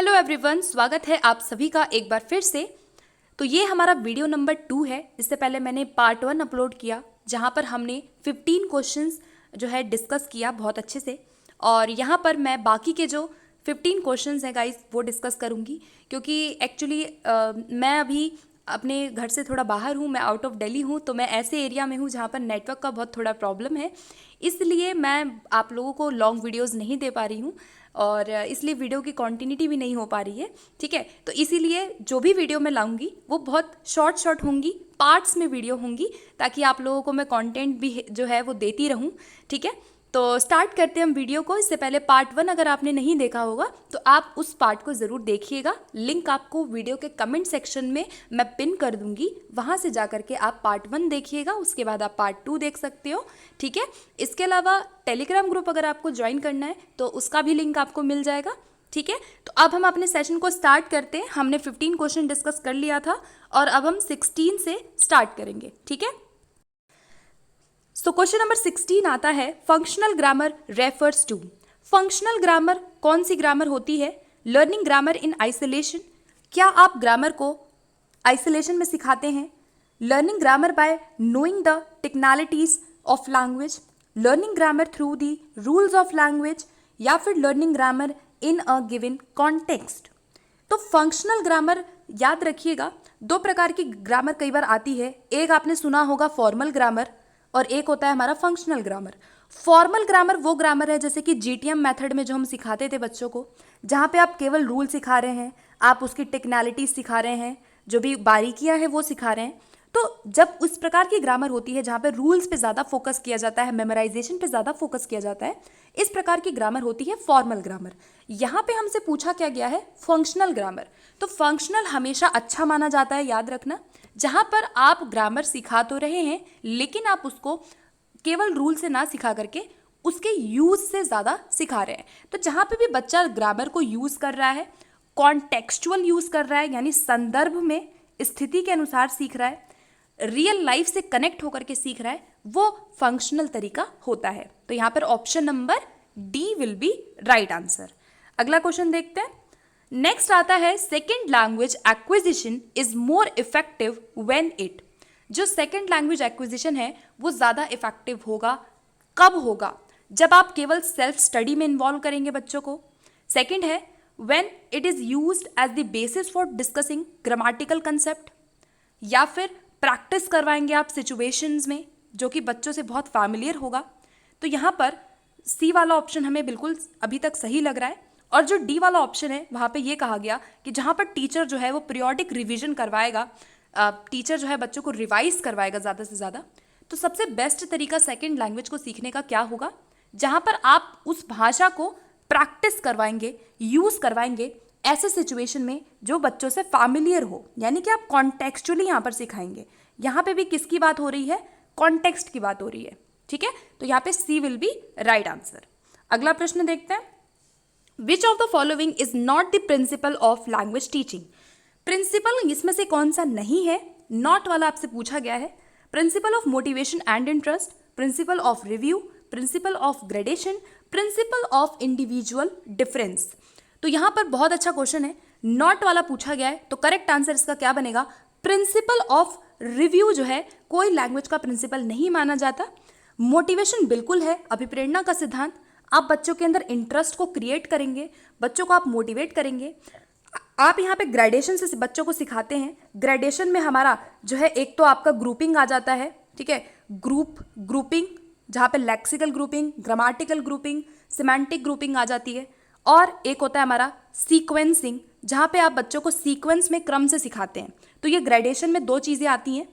Hello everyone, स्वागत है आप सभी का एक बार फिर से। तो ये हमारा वीडियो नंबर 2 है। इससे पहले मैंने पार्ट 1 अपलोड किया जहाँ पर हमने 15 क्वेश्चंस जो है डिस्कस किया बहुत अच्छे से, और यहाँ पर मैं बाकी के जो 15 क्वेश्चंस हैं गाइस वो डिस्कस करूँगी, क्योंकि एक्चुअली मैं अभी अपने घर से थोड़ा बाहर हूँ, मैं आउट ऑफ दिल्ली हूँ, तो मैं ऐसे एरिया में हूँ जहाँ पर नेटवर्क का बहुत थोड़ा प्रॉब्लम है, इसलिए मैं आप लोगों को लॉन्ग वीडियोस नहीं दे पा रही हूँ और इसलिए वीडियो की कॉन्टिन्यूटी भी नहीं हो पा रही है। ठीक है, तो इसीलिए जो भी वीडियो मैं लाऊंगी वो बहुत शॉर्ट होंगी, पार्ट्स में वीडियो होंगी, ताकि आप लोगों को मैं कंटेंट भी जो है वो देती रहूँ। ठीक है, तो स्टार्ट करते हैं हम वीडियो को। इससे पहले पार्ट 1 अगर आपने नहीं देखा होगा तो आप उस पार्ट को ज़रूर देखिएगा। लिंक आपको वीडियो के कमेंट सेक्शन में मैं पिन कर दूंगी, वहाँ से जा करके आप पार्ट 1 देखिएगा, उसके बाद आप पार्ट 2 देख सकते हो। ठीक है, इसके अलावा टेलीग्राम ग्रुप अगर आपको ज्वाइन करना है तो उसका भी लिंक आपको मिल जाएगा। ठीक है, तो अब हम अपने सेशन को स्टार्ट करते हैं। हमने 15 क्वेश्चन डिस्कस कर लिया था और अब हम 16 से स्टार्ट करेंगे। ठीक है, सो क्वेश्चन नंबर 16 आता है, functional grammar refers to. Functional grammar कौन सी ग्रामर होती है? Learning grammar in isolation. क्या आप ग्रामर को आइसोलेशन में सिखाते हैं? Learning grammar by knowing the technicalities of language. Learning grammar through the rules of language, या फिर learning grammar in a given context. तो फंक्शनल ग्रामर याद रखिएगा, दो प्रकार की ग्रामर कई बार आती है। एक आपने सुना होगा फॉर्मल ग्रामर, और एक होता है हमारा फंक्शनल ग्रामर। फॉर्मल ग्रामर वो ग्रामर है जैसे कि जीटीएम मेथड में जो हम सिखाते थे बच्चों को, जहाँ पे आप केवल रूल सिखा रहे हैं, आप उसकी टेक्निकलिटीज सिखा रहे हैं, जो भी बारीकियां हैं वो सिखा रहे हैं। तो जब उस प्रकार की ग्रामर होती है जहाँ पे रूल्स पे ज़्यादा फोकस किया जाता है, मेमोराइजेशन पे ज़्यादा फोकस किया जाता है, इस प्रकार की ग्रामर होती है फॉर्मल ग्रामर। यहाँ पे हमसे पूछा क्या गया है? Functional grammar. तो फंक्शनल हमेशा अच्छा माना जाता है, याद रखना, जहाँ पर आप ग्रामर सिखा तो रहे हैं लेकिन आप उसको केवल रूल से ना सिखा करके उसके यूज से ज़्यादा सिखा रहे हैं। तो जहाँ पे भी बच्चा ग्रामर को यूज़ कर रहा है, कॉन्टेक्चुअल यूज़ कर रहा है, यानी संदर्भ में स्थिति के अनुसार सीख रहा है, रियल लाइफ से कनेक्ट होकर के सीख रहा है, वो फंक्शनल तरीका होता है। तो यहाँ पर option number D will be right answer. अगला क्वेश्चन देखते हैं। नेक्स्ट आता है, second language acquisition is more effective when it. जो सेकेंड लैंग्वेज एक्विजिशन है वो ज़्यादा इफेक्टिव होगा, कब होगा? जब आप केवल सेल्फ स्टडी में इन्वॉल्व करेंगे बच्चों को। सेकेंड है, when it is used as the basis for discussing grammatical concept, या फिर प्रैक्टिस करवाएंगे आप सिचुएशंस में जो कि बच्चों से बहुत फैमिलियर होगा। तो यहाँ पर सी वाला ऑप्शन हमें बिल्कुल अभी तक सही लग रहा है। और जो डी वाला ऑप्शन है वहाँ पे ये कहा गया कि जहाँ पर टीचर जो है वो पीरियोडिक रिवीजन करवाएगा, टीचर जो है बच्चों को रिवाइज करवाएगा ज़्यादा से ज़्यादा। तो सबसे बेस्ट तरीका सेकेंड लैंग्वेज को सीखने का क्या होगा? जहाँ पर आप उस भाषा को प्रैक्टिस करवाएंगे, यूज़ करवाएंगे ऐसे सिचुएशन में जो बच्चों से फैमिलियर हो, यानी कि आप कॉन्टेक्चुअली यहाँ पर सिखाएंगे। यहाँ पे भी किसकी बात हो रही है? कॉन्टेक्स्ट की बात हो रही है। ठीक है, तो यहाँ पे C will be right answer. अगला प्रश्न देखते हैं, which of the following is not the principle of language teaching. Principle इसमें से कौन सा नहीं है? नॉट वाला आपसे पूछा गया है। Principle of motivation and interest, principle of review, principle of gradation, principle of individual difference. तो यहाँ पर बहुत अच्छा क्वेश्चन है, नॉट वाला पूछा गया है, तो करेक्ट आंसर इसका क्या बनेगा? प्रिंसिपल ऑफ रिव्यू जो है कोई लैंग्वेज का प्रिंसिपल नहीं माना जाता। मोटिवेशन बिल्कुल है, अभिप्रेरणा का सिद्धांत। आप बच्चों के अंदर इंटरेस्ट को क्रिएट करेंगे, बच्चों को आप मोटिवेट करेंगे। आप यहाँ पे ग्रेडेशन से बच्चों को सिखाते हैं। ग्रेडेशन में हमारा जो है एक तो आपका ग्रुपिंग आ जाता है, ठीक है, ग्रुपिंग जहाँ पे lexical grouping, grammatical grouping, semantic grouping आ जाती है, और एक होता है हमारा सीक्वेंसिंग, जहाँ पे आप बच्चों को सीक्वेंस में क्रम से सिखाते हैं। तो ये ग्रेडेशन में दो चीज़ें आती हैं।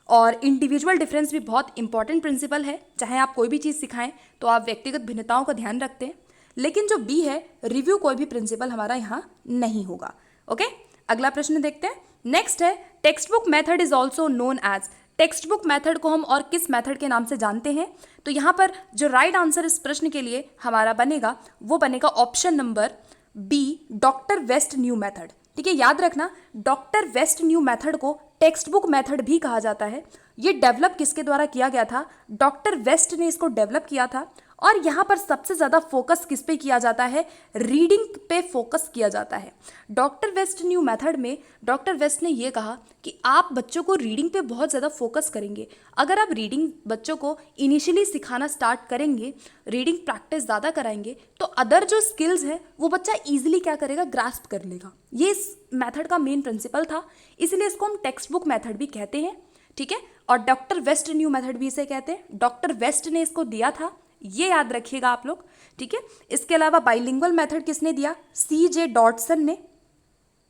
और इंडिविजुअल डिफरेंस भी बहुत इंपॉर्टेंट प्रिंसिपल है, चाहे आप कोई भी चीज़ सिखाएं तो आप व्यक्तिगत भिन्नताओं का ध्यान रखते हैं। लेकिन जो बी है, रिव्यू, कोई भी प्रिंसिपल हमारा यहाँ नहीं होगा। ओके, अगला प्रश्न देखते हैं। नेक्स्ट है, text book method is also known as. Text book method को हम और किस मेथड के नाम से जानते हैं? तो यहाँ पर जो राइट आंसर इस प्रश्न के लिए हमारा बनेगा वो बनेगा option number B, doctor West new method. ठीक है, याद रखना, डॉक्टर वेस्ट न्यू मेथड को टेक्स्ट बुक मेथड भी कहा जाता है। ये डेवलप किसके द्वारा किया गया था? डॉक्टर वेस्ट ने इसको डेवलप किया था, और यहाँ पर सबसे ज़्यादा फोकस किस पे किया जाता है, रीडिंग पे फोकस किया जाता है। डॉक्टर वेस्ट न्यू मेथड में डॉक्टर वेस्ट ने ये कहा कि आप बच्चों को रीडिंग पे बहुत ज़्यादा फोकस करेंगे। अगर आप रीडिंग बच्चों को इनिशियली सिखाना स्टार्ट करेंगे, रीडिंग प्रैक्टिस ज़्यादा कराएंगे, तो अदर जो स्किल्स है वो बच्चा ईजिली क्या करेगा, ग्रास्प कर लेगा। ये इस मेथड का मेन प्रिंसिपल था, इसलिए इसको हम टेक्स्ट बुक मेथड भी कहते हैं, ठीक है। और डॉक्टर वेस्ट न्यू मेथड भी इसे कहते हैं। डॉक्टर वेस्ट ने इसको दिया था, ये याद रखिएगा आप लोग, ठीक है। इसके अलावा बाइलिंगुअल मेथड किसने दिया, CJ डॉटसन ने,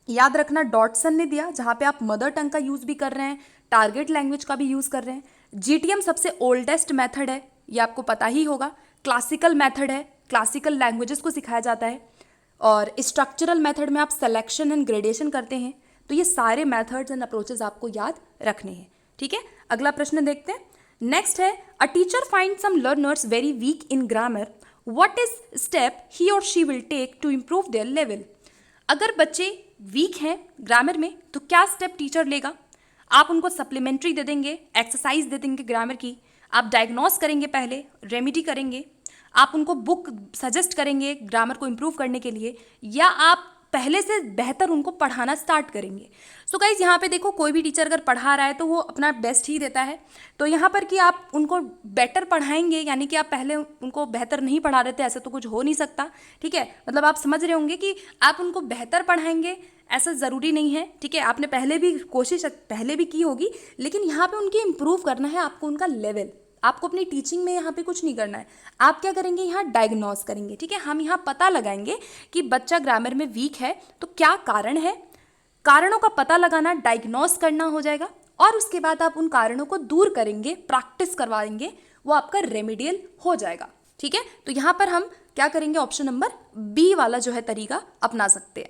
याद रखना डॉटसन ने दिया, जहाँ पे आप मदर टंग का यूज़ भी कर रहे हैं, टारगेट लैंग्वेज का भी यूज़ कर रहे हैं। GTM सबसे ओल्डेस्ट मेथड है, ये आपको पता ही होगा। क्लासिकल मेथड है, क्लासिकल लैंग्वेजेस को सिखाया जाता है। और स्ट्रक्चरल मेथड में आप सिलेक्शन एंड ग्रेडेशन करते हैं। तो ये सारे मेथड्स एंड अप्रोचेस आपको याद रखने हैं, ठीक है। अगला प्रश्न देखते हैं। नेक्स्ट है, a teacher find some learners very weak in grammar, what is step he or she will take to improve their level. अगर बच्चे वीक हैं ग्रामर में तो क्या स्टेप टीचर लेगा, आप उनको सप्लीमेंट्री दे देंगे, एक्सरसाइज दे देंगे ग्रामर की, आप डायग्नोस करेंगे, पहले रेमेडी करेंगे, आप उनको बुक सजेस्ट करेंगे ग्रामर को इम्प्रूव करने के लिए, या आप पहले से बेहतर उनको पढ़ाना स्टार्ट करेंगे। सो गाइज यहाँ पे देखो, कोई भी टीचर अगर पढ़ा रहा है तो वो अपना बेस्ट ही देता है। तो यहाँ पर कि आप उनको बेटर पढ़ाएंगे, यानी कि आप पहले उनको बेहतर नहीं पढ़ा रहे थे, ऐसा तो कुछ हो नहीं सकता, ठीक है। मतलब आप समझ रहे होंगे कि आप उनको बेहतर पढ़ाएंगे ऐसा ज़रूरी नहीं है, ठीक है। आपने पहले भी कोशिश पहले भी की होगी, लेकिन यहाँ पे उनकी इम्प्रूव करना है आपको, उनका लेवल। आपको अपनी टीचिंग में यहाँ पे कुछ नहीं करना है, आप क्या करेंगे, यहाँ डायग्नोस करेंगे, ठीक है। हम यहाँ पता लगाएंगे कि बच्चा ग्रामर में वीक है तो क्या कारण है, कारणों का पता लगाना, डायग्नोस करना हो जाएगा, और उसके बाद आप उन कारणों को दूर करेंगे, प्रैक्टिस करवाएंगे, वो आपका रेमेडियल हो जाएगा, ठीक है। तो यहाँ पर हम क्या करेंगे, ऑप्शन नंबर बी वाला जो है तरीका अपना सकते हैं।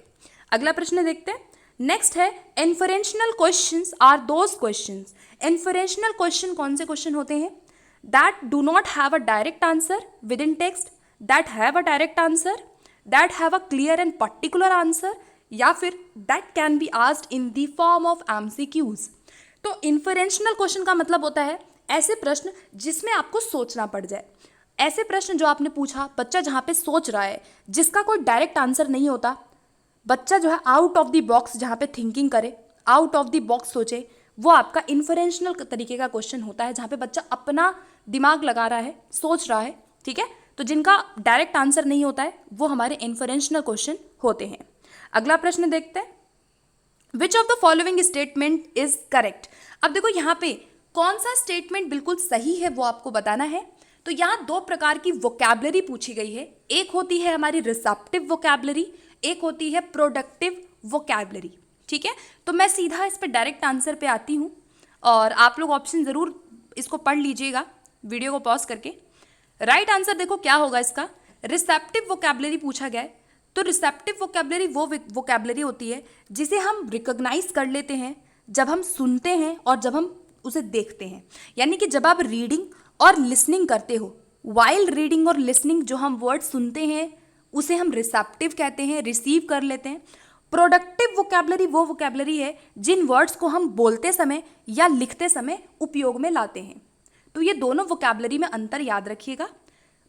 अगला प्रश्न देखते हैं। नेक्स्ट है, inferential questions are those questions. Inferential question कौन से क्वेश्चन होते हैं, that do not have a direct answer within text, that have a direct answer, that have a clear and particular answer, या फिर that can be asked in the form of MCQs। तो inferential question का मतलब होता है ऐसे प्रश्न जिसमें आपको सोचना पड़ जाए, ऐसे प्रश्न जो आपने पूछा, बच्चा जहाँ पे सोच रहा है, जिसका कोई डायरेक्ट आंसर नहीं होता, बच्चा जो है आउट ऑफ द बॉक्स जहाँ पे थिंकिंग करे, आउट ऑफ द बॉक्स सोचे, वो आपका इन्फरेंशनल तरीके का क्वेश्चन होता है, जहाँ पे बच्चा अपना दिमाग लगा रहा है, सोच रहा है, ठीक है। तो जिनका डायरेक्ट आंसर नहीं होता है वो हमारे इन्फरेंशनल क्वेश्चन होते हैं। अगला प्रश्न देखते हैं, which of the following statement is correct. अब देखो यहाँ पे कौन सा स्टेटमेंट बिल्कुल सही है वो आपको बताना है। तो यहाँ दो प्रकार की वोकैबलरी पूछी गई है, एक होती है हमारी रिसेप्टिव वोकैबलरी, एक होती है प्रोडक्टिव वोकैबलरी, ठीक है। तो मैं सीधा इस पर डायरेक्ट आंसर पे आती हूँ, और आप लोग ऑप्शन ज़रूर इसको पढ़ लीजिएगा वीडियो को पॉज करके। राइट आंसर देखो क्या होगा इसका, रिसेप्टिव वोकैबलरी पूछा गया है। तो रिसेप्टिव वोकैबलरी वो वोकैबलरी होती है जिसे हम रिकॉग्नाइज कर लेते हैं जब हम सुनते हैं और जब हम उसे देखते हैं। यानी कि जब आप रीडिंग और लिसनिंग करते हो, वाइल रीडिंग और लिसनिंग जो हम वर्ड सुनते हैं उसे हम रिसेप्टिव कहते हैं, रिसीव कर लेते हैं। प्रोडक्टिव वोकैबलरी वो वोकैबलरी है जिन वर्ड्स को हम बोलते समय या लिखते समय उपयोग में लाते हैं। तो ये दोनों वोकैबलरी में अंतर याद रखिएगा।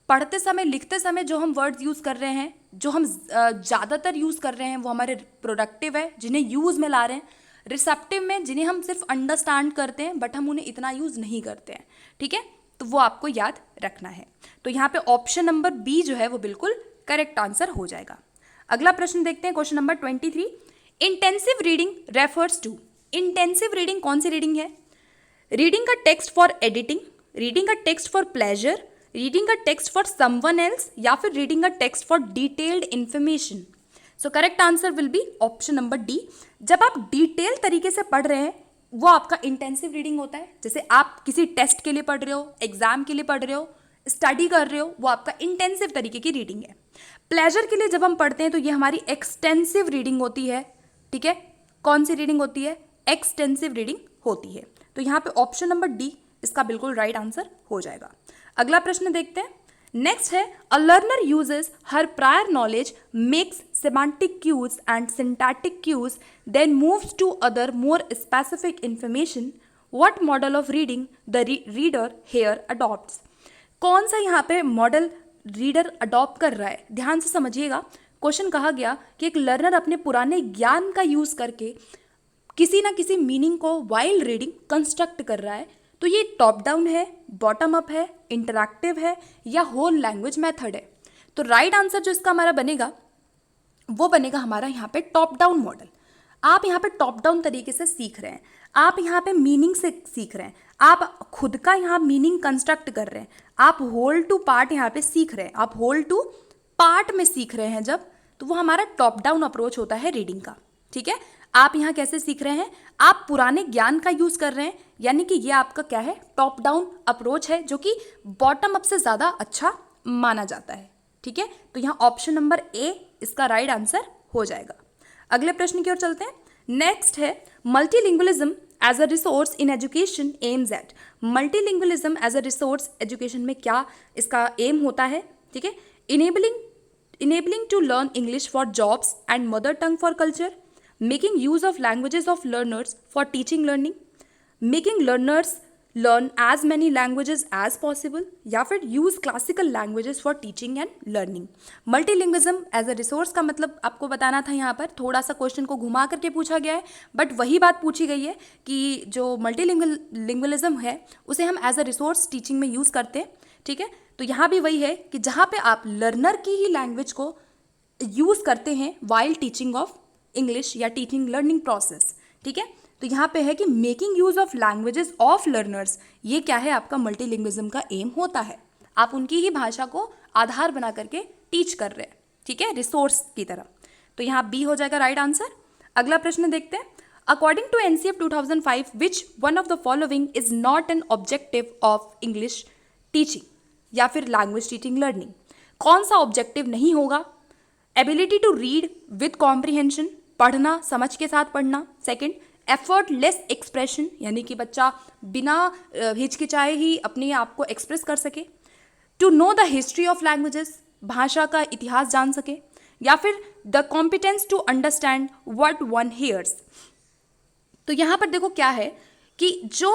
पढ़ते समय, लिखते समय जो हम वर्ड्स यूज़ कर रहे हैं, जो हम ज़्यादातर यूज़ कर रहे हैं, वो हमारे प्रोडक्टिव है, जिन्हें यूज़ में ला रहे हैं। रिसेप्टिव में जिन्हें हम सिर्फ अंडरस्टैंड करते हैं बट हम उन्हें इतना यूज़ नहीं करते हैं, ठीक है। तो वो आपको याद रखना है। तो यहाँ पे ऑप्शन नंबर बी जो है वो बिल्कुल करेक्ट आंसर हो जाएगा। अगला प्रश्न देखते हैं, question number 23। Intensive reading refers to. Intensive reading कौन सी रीडिंग है, reading a text for editing, reading a text for pleasure, reading a text for someone else, या फिर reading a text for detailed information. So correct answer will be option number D. जब आप detail तरीके से पढ़ रहे हैं वो आपका इंटेंसिव रीडिंग होता है। जैसे आप किसी टेस्ट के लिए पढ़ रहे हो, एग्जाम के लिए पढ़ रहे हो, स्टडी कर रहे हो, वो आपका इंटेंसिव तरीके की रीडिंग है। प्लेजर के लिए जब हम पढ़ते हैं तो ये हमारी एक्सटेंसिव रीडिंग होती है, ठीक है। कौन सी रीडिंग होती है, एक्सटेंसिव रीडिंग होती है। तो यहाँ पे ऑप्शन नंबर डी इसका बिल्कुल राइट आंसर हो जाएगा। अगला प्रश्न देखते हैं। नेक्स्ट है, a learner uses her prior knowledge, makes semantic cues and syntactic cues, then moves to other more specific information, what model of reading the reader here adopts. कौन सा यहाँ पे मॉडल रीडर अडॉप्ट कर रहा है। ध्यान से समझिएगा, क्वेश्चन कहा गया कि एक लर्नर अपने पुराने ज्ञान का यूज़ करके किसी ना किसी मीनिंग को वाइल रीडिंग कंस्ट्रक्ट कर रहा है। तो ये टॉप डाउन है, बॉटम अप है, इंटरैक्टिव है या होल लैंग्वेज मेथड है। तो राइट आंसर जो इसका हमारा बनेगा वो बनेगा हमारा यहाँ पे टॉप डाउन मॉडल। आप यहाँ पे टॉप डाउन तरीके से सीख रहे हैं, आप यहाँ पे मीनिंग से सीख रहे हैं, आप खुद का यहाँ मीनिंग कंस्ट्रक्ट कर रहे हैं, आप होल टू पार्ट यहाँ पे सीख रहे हैं, आप होल टू पार्ट में सीख रहे हैं जब, तो वो हमारा टॉप डाउन अप्रोच होता है रीडिंग का। ठीक है, आप यहाँ कैसे सीख रहे हैं, आप पुराने ज्ञान का यूज कर रहे हैं, यानी कि ये आपका क्या है, टॉप डाउन अप्रोच है, जो कि बॉटम अप से ज़्यादा अच्छा माना जाता है। ठीक है, तो यहाँ ऑप्शन नंबर ए इसका राइट आंसर हो जाएगा। अगले प्रश्न की ओर चलते हैं। नेक्स्ट है multilingualism as a resource in education aims at. Multilingualism as a resource education में क्या इसका एम होता है। ठीक है, enabling to learn English for jobs and mother tongue for culture, making use of languages of learners for teaching learning, making learners learn as many languages as possible, या फिर use classical languages for teaching and learning. Multilingualism as a resource का मतलब आपको बताना था, यहाँ पर थोड़ा सा क्वेश्चन को घुमा करके पूछा गया है, बट वही बात पूछी गई है कि जो मल्टीलिंग्विज्म है उसे हम एज अ रिसोर्स टीचिंग में यूज़ करते हैं। ठीक है, तो यहाँ भी वही है कि जहाँ पे आप लर्नर की ही लैंग्वेज को यूज़ करते हैं वाइल टीचिंग ऑफ इंग्लिश या टीचिंग लर्निंग प्रोसेस। ठीक है, तो यहाँ पे है कि making use of languages of learners, ये क्या है आपका मल्टीलिंग्विज्म का एम होता है। आप उनकी ही भाषा को आधार बना करके टीच कर रहे हैं। ठीक है, रिसोर्स की तरह। तो यहाँ बी हो जाएगा राइट आंसर। अगला प्रश्न देखते हैं। According to NCF 2005 which one of the following is not an objective of English teaching या फिर लैंग्वेज टीचिंग लर्निंग। कौन सा ऑब्जेक्टिव नहीं होगा। Ability to read with comprehension, पढ़ना, समझ के साथ पढ़ना। सेकेंड, एफर्टलेस एक्सप्रेशन, यानी कि बच्चा बिना हिचकिचाए ही अपने आप को एक्सप्रेस कर सके। To know the history of languages, भाषा का इतिहास जान सके। या फिर the competence to understand what one hears. तो यहाँ पर देखो क्या है कि जो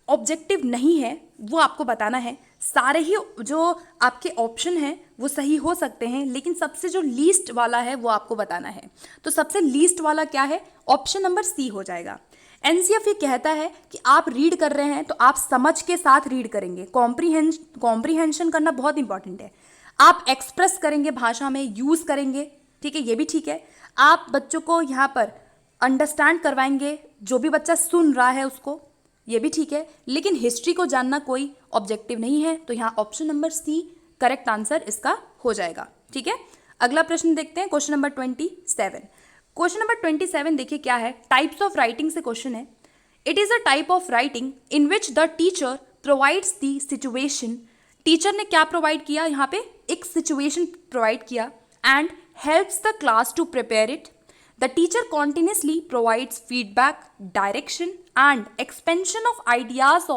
ऑब्जेक्टिव नहीं है वो आपको बताना है। सारे ही जो आपके ऑप्शन हैं वो सही हो सकते हैं, लेकिन सबसे जो लीस्ट वाला है वो आपको बताना है। तो सबसे लीस्ट वाला क्या है, ऑप्शन नंबर सी हो जाएगा। एनसीएफ ये कहता है कि आप रीड कर रहे हैं तो आप समझ के साथ रीड करेंगे। कॉम्प्रीहेंशन करना बहुत इंपॉर्टेंट है। आप एक्सप्रेस करेंगे, भाषा में यूज़ करेंगे। ठीक है, ये भी ठीक है। आप बच्चों को यहाँ पर अंडरस्टैंड करवाएंगे, जो भी बच्चा सुन रहा है उसको, ये भी ठीक है। लेकिन हिस्ट्री को जानना कोई ऑब्जेक्टिव नहीं है, तो यहाँ option number C correct answer इसका हो जाएगा। ठीक है, अगला प्रश्न देखते हैं, क्वेश्चन नंबर 27। क्वेश्चन नंबर 27 देखिए क्या है, टाइप्स ऑफ राइटिंग से क्वेश्चन है। It is a type of writing in which the teacher provides the situation. Teacher ने क्या प्रोवाइड किया, यहाँ पे एक सिचुएशन प्रोवाइड किया and helps the class to prepare it. The teacher continuously provides feedback, direction and expansion of ideas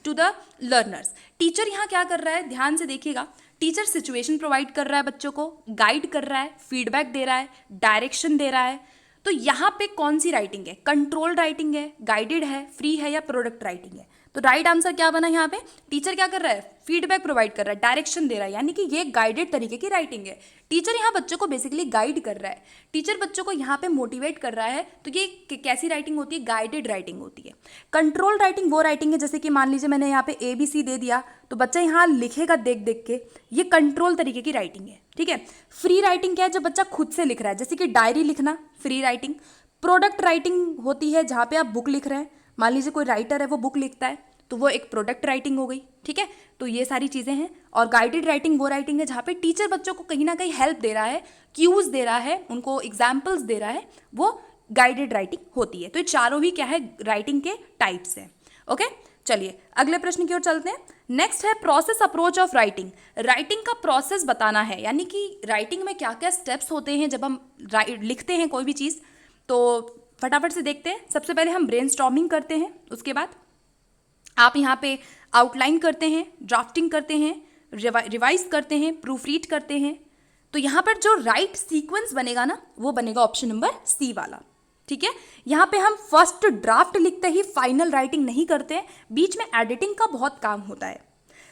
to the learners. Teacher यहाँ क्या कर रहा है, ध्यान से देखिएगा। टीचर सिचुएशन प्रोवाइड कर रहा है, बच्चों को गाइड कर रहा है, फीडबैक दे रहा है, डायरेक्शन दे रहा है। तो यहाँ पे कौन सी राइटिंग है, कंट्रोल्ड राइटिंग है, गाइडेड है, फ्री है या प्रोडक्ट राइटिंग है। तो राइट आंसर क्या बना, यहाँ पे टीचर क्या कर रहा है, फीडबैक प्रोवाइड कर रहा है, डायरेक्शन दे रहा है, यानी कि ये गाइडेड तरीके की राइटिंग है। टीचर यहाँ बच्चों को बेसिकली गाइड कर रहा है, टीचर बच्चों को यहाँ पे मोटिवेट कर रहा है। तो ये कैसी राइटिंग होती है, गाइडेड राइटिंग होती है। कंट्रोल राइटिंग वो राइटिंग है, जैसे कि मान लीजिए मैंने यहाँ पे ABC दे दिया तो बच्चा यहाँ लिखेगा देख देख के, ये कंट्रोल तरीके की राइटिंग है। ठीक है, फ्री राइटिंग क्या है, जब बच्चा खुद से लिख रहा है, जैसे कि डायरी लिखना, फ्री राइटिंग। प्रोडक्ट राइटिंग होती है जहाँ पे आप बुक लिख रहे हैं, मान लीजिए कोई राइटर है वो बुक लिखता है तो वो एक प्रोडक्ट राइटिंग हो गई। ठीक है, तो ये सारी चीज़ें हैं। और गाइडेड राइटिंग वो राइटिंग है जहाँ पे टीचर बच्चों को कहीं ना कहीं हेल्प दे रहा है, क्यूज दे रहा है, उनको एग्जाम्पल्स दे रहा है, वो गाइडेड राइटिंग होती है। तो ये चारों ही क्या है, राइटिंग के टाइप्स हैं। ओके, चलिए अगले प्रश्न की ओर चलते हैं। नेक्स्ट है process approach of writing. Writing का प्रोसेस बताना है, यानी कि राइटिंग में क्या क्या स्टेप्स होते हैं जब हम लिखते हैं कोई भी चीज़। तो फटाफट से देखते हैं। सबसे पहले हम ब्रेनस्टॉर्मिंग करते हैं, उसके बाद आप यहाँ पे आउटलाइन करते हैं, ड्राफ्टिंग करते हैं, रिवाइज करते हैं, प्रूफ रीड करते हैं। तो यहाँ पर जो राइट सीक्वेंस बनेगा ना, वो बनेगा ऑप्शन नंबर सी वाला। ठीक है, यहाँ पे हम फर्स्ट ड्राफ्ट लिखते ही फाइनल राइटिंग नहीं करते हैं, बीच में एडिटिंग का बहुत काम होता है।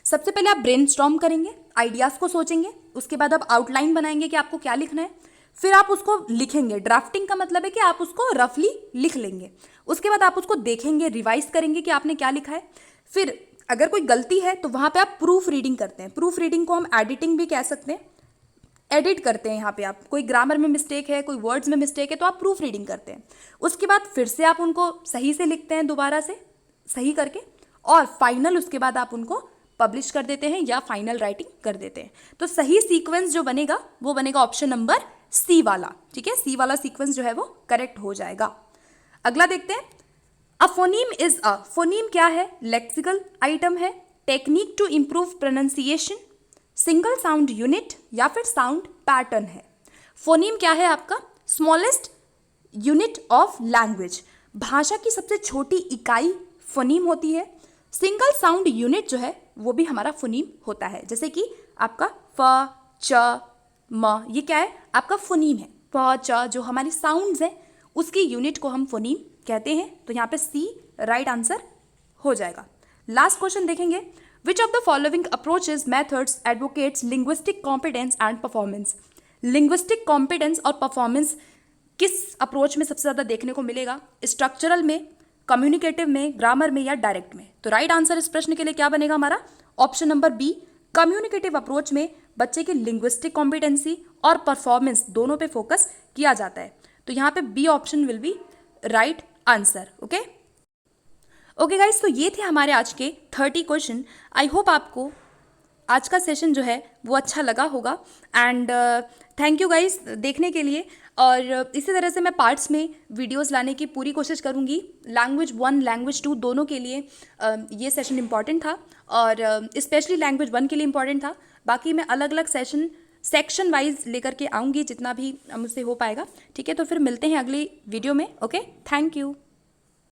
सबसे पहले आप ब्रेनस्टॉर्म करेंगे, आइडियाज़ को सोचेंगे, उसके बाद आप आउटलाइन बनाएंगे कि आपको क्या लिखना है, फिर आप उसको लिखेंगे। ड्राफ्टिंग का मतलब है कि आप उसको रफली लिख लेंगे। उसके बाद आप उसको देखेंगे, रिवाइज करेंगे कि आपने क्या लिखा है। फिर अगर कोई गलती है तो वहाँ पे आप प्रूफ रीडिंग करते हैं। प्रूफ रीडिंग को हम एडिटिंग भी कह सकते हैं, एडिट करते हैं। यहाँ पे आप कोई ग्रामर में मिस्टेक है, कोई वर्ड्स में मिस्टेक है, तो आप प्रूफ रीडिंग करते हैं। उसके बाद फिर से आप उनको सही से लिखते हैं, दोबारा से सही करके, और फाइनल उसके बाद आप उनको पब्लिश कर देते हैं या फाइनल राइटिंग कर देते हैं। तो सही सीक्वेंस जो बनेगा वो बनेगा ऑप्शन नंबर सी वाला। ठीक है, सी वाला सीक्वेंस जो है वो करेक्ट हो जाएगा। अगला देखते हैं, a phoneme is a, phoneme क्या है? लेक्सिकल आइटम है, technique to improve pronunciation, single sound unit या फिर साउंड पैटर्न है। फोनीम क्या है आपका? स्मॉलेस्ट यूनिट ऑफ लैंग्वेज, भाषा की सबसे छोटी इकाई फोनीम होती है। सिंगल साउंड यूनिट जो है वो भी हमारा फोनीम होता है, जैसे कि आपका फ, च, म, ये क्या है? आपका फोनीम है। फ, च जो हमारी साउंड्स हैं उसकी यूनिट को हम फोनीम कहते हैं। तो यहाँ पे सी राइट आंसर हो जाएगा। लास्ट क्वेश्चन देखेंगे, विच of the following approaches methods advocates linguistic competence and performance. Linguistic competence और परफॉर्मेंस किस अप्रोच में सबसे ज़्यादा देखने को मिलेगा? स्ट्रक्चरल में, कम्युनिकेटिव में, ग्रामर में या डायरेक्ट में? तो राइट आंसर इस प्रश्न के लिए क्या बनेगा हमारा? Option number B, communicative approach में बच्चे की लिंग्विस्टिक कॉम्पिटेंसी और परफॉर्मेंस दोनों पे फोकस किया जाता है। तो यहाँ पे B option will be right answer. Okay guys, तो ये थे हमारे आज के 30 क्वेश्चन। आई होप आपको आज का सेशन जो है वो अच्छा लगा होगा, एंड थैंक यू गाइस देखने के लिए। और इसी तरह से मैं पार्ट्स में वीडियोस लाने की पूरी कोशिश करूँगी। लैंग्वेज 1, लैंग्वेज 2 दोनों के लिए ये सेशन इम्पॉर्टेंट था, और स्पेशली लैंग्वेज 1 के लिए इम्पॉर्टेंट था। बाकी मैं अलग अलग सेक्शन वाइज लेकर के आऊँगी जितना भी मुझसे हो पाएगा। ठीक है, तो फिर मिलते हैं अगली वीडियो में। Okay, thank you.